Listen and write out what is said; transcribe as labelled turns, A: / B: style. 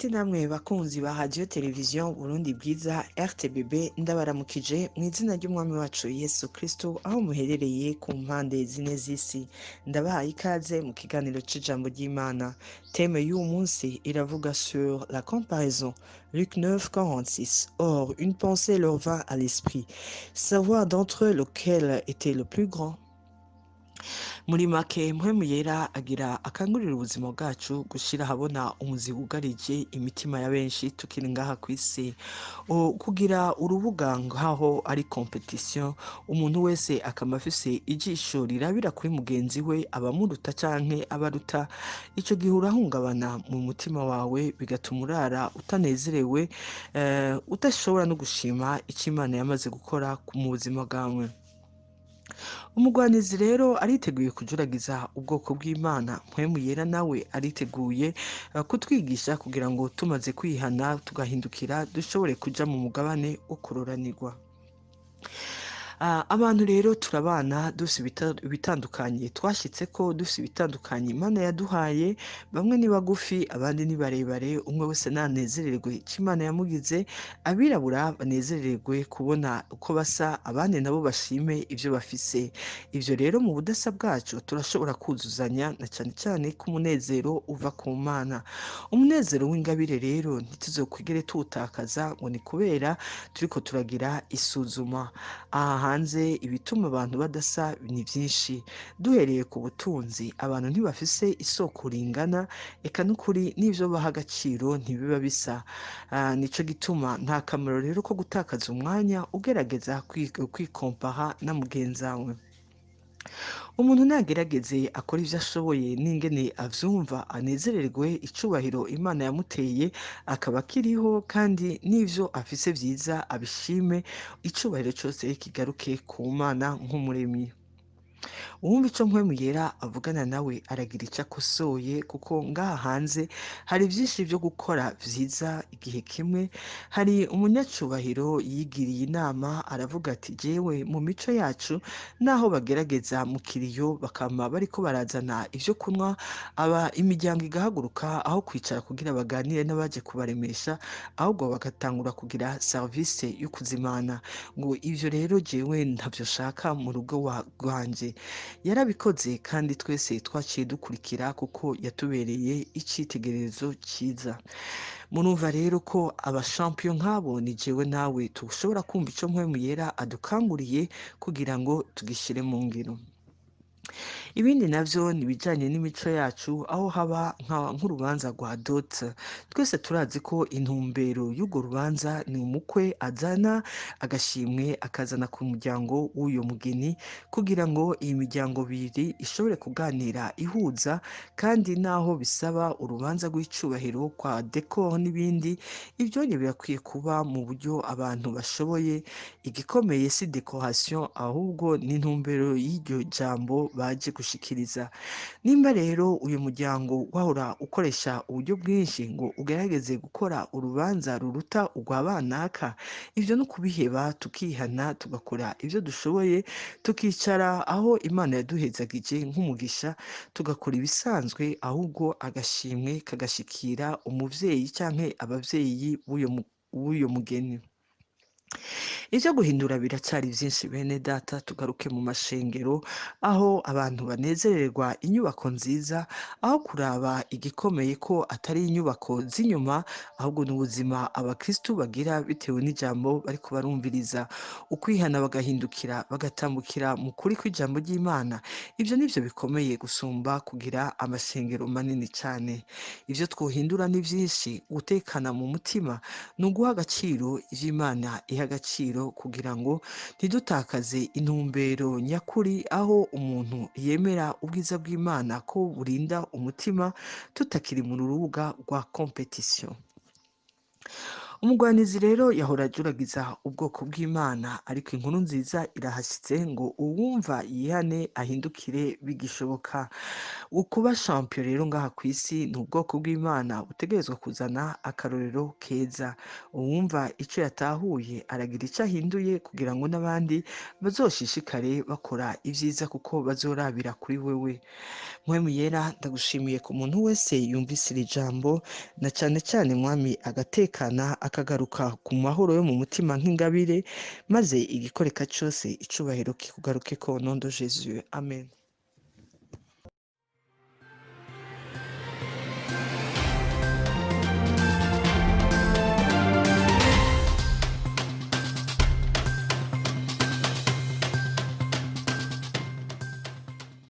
A: Nshuti namwe bakunzi ba Radio Television Burundi Bwiza RTBB ndabaramukije mu izina ry'umwami wacu Yesu Kristo aho muherereye ku mpande zine z'isi. Ndabahaye ikaze mu kiganiro c'ijambo ry'Imana. Thème y'uyu munsi iravuga sur la comparaison. Luc 9:46. Or, une pensée leur vint à l'esprit. Savoir d'entre eux lequel était le plus grand. Muri make mpwemu yera agira akangurira ubuzima bwacu gushira habona umuzi wugarije imitima ya benshi tukiri ngaha kw'isi, kugira urubuga ngaho ari competition, umuntu wese akaba afise ijisho rirabira kuri mugenzi we abamuruta canke abaruta. Ico gihe urahungabana mu mutima wawe bigatuma urara utanezerewe, udashobora no gushima ico Imana yamaze gukora mu buzima bwawe. Umugwanizi rero ariteguye kujuragiza ubwoko bw'Imana. Mpwemu yera nawe ariteguye kutwigisha kugira ngo tumaze kwihana tugahindukira dushobore kuja mu mugabane wo kuroranirwa. Abantu rero turabana dufise ibitandukanye twashitse ko dufise ibitandukanye Imana yaduhaye, bamwe ni bagufi abandi ni barebare, umwe wese nanezererwe ico Imana yamugize. Abirabura banezererwe kubona uko basa, abandi nabo bashime ivyo bafise. Ivyo rero mu budasa bwacu turashobora kuzuzanya, na cane cane ko umunezero uva ku Mana. Umunezero w'ingabire rero ntituzokwigere tuwutakaza ngo ni kubera turiko turagira isuzuma. Hanze ibituma abantu badasa ni vyinshi. Duhereye ku butunzi, abantu ntibafise isoko ringana, eka n'ukuri n'ivyo baha agaciro ntibiba bisa. Nico gituma nta kamaro rero ko gutakaza umwanya ugerageza kwikompaha na mugenzawe. Umuntu nagerageze akora ivyo ashoboye n'ingene avyumva, anezererwe icubahiro Imana yamuteye akaba akiriho, kandi n'ivyo afise vyiza abishime, icubahiro cose kigaruke ku Mana nk'umuremyi. Uwumva ico mpwemu yera avugana nawe aragira ico akosoye, kuko ngaha hanze hari vyinshi vyo gukora vyiza. Igihe kimwe hari umunyacubahiro yigiriye inama aravuga ati, jewe mu mico yacu naho bagerageza mu kiriyo bakama bariko barazana ivyo kunwa, imiryango igahaguruka aho kwicara kugira baganire n'abaje kubaremesha, ahubwo bagatangura kugira service yo kuzimana. Ngo ivyo rero jewe ntavyo shaka mu rugo rwanje. Yarabikoze kandi twese twaciye dukurikira, kuko yatubereye icitegererezo ciza. Murumva rero ko abashampion nk'abo ni jewe nawe tushobora kumva ico mpwemu yera adukanguriye kugira ngo tugishire mu ngiro. Ibindi navyo ni bijanye n'imico yacu, aho haba nk'urubanza rwa dot. Twese turazi ko intumbero y'urwo rubanza ni umukwe azana agashimwe akazana ku muryango w'uyo mugeni, kugira ngo iyi miryango ibiri ishobore kuganira ihuza, kandi naho bisaba urubanza rw'icubahiro kwa decor n'ibindi, ivyo birakwiye kuba mu buryo abantu bashoboye. Igikomeye si decoration, ahubwo ni intumbero y'iryo jambo baje gushikiriza. Nimba rero uyu muryango wahora ukoresha uburyo bwinshi ngo ugerageze gukora urubanza ruruta urwa banaka, ivyo no kubiheba tukihana tugakora ivyo dushoboye, tukicara aho Imana yaduhezagije nk'umugisha, tugakora ibisanzwe, ahubwo agashimwe kagashikira umuvyeyi canke abavyeyi b'uyo mugeni. Ivyo guhindura biracari vyinshi bene data. Tugaruke mu mashengero, aho abantu banezererwa inyubako nziza, aho kuraba igikomeye ko atari inyubako z'inyuma, ahubwo n'ubuzima abakristu bagira bitewe n'ijambo bariko barumviriza. Ukwihana bagahindukira bagatambukira mu kuri kw'ijambo ry'Imana, ivyo nivyo bikomeye gusumba kugira amashengero manini cane. Ivyo twohindura ni vyinshi. Gutekana mu mutima ni uguha agaciro ivyo Imana iha agaciro, kugira ngo ntidutakaze intumbero nyakuri, aho umuntu yemera ubwiza bw'Imana ko burinda umutima, tutakiri mu rubuga rwa competition. umugwanizi rero yahora ajuragiza ubwoko bw'Imana, ariko inkuru nziza irahashyitse ngo uwumva yihane ahindukire bigishoboka. Ukuba champion rero ngaha ku isi ni ubwoko bw'Imana butegerezwa kuzana akarorero keza. Uwumva icyo yatahuye aragira icyo ahinduye kugira ngo n'abandi bazoshishikare bakora ibyiza kuko bazorabira kuri wewe. Mpwemu yera ndagushimiye ku muntu wese yumvise iri jambo, na cyane cyane mwami agatekana akagaruka ku mahoro yo mu mutima nk'ingabire, maze igikoreka cyose icubahiro kikugaruke ko nondo Jesu, amen.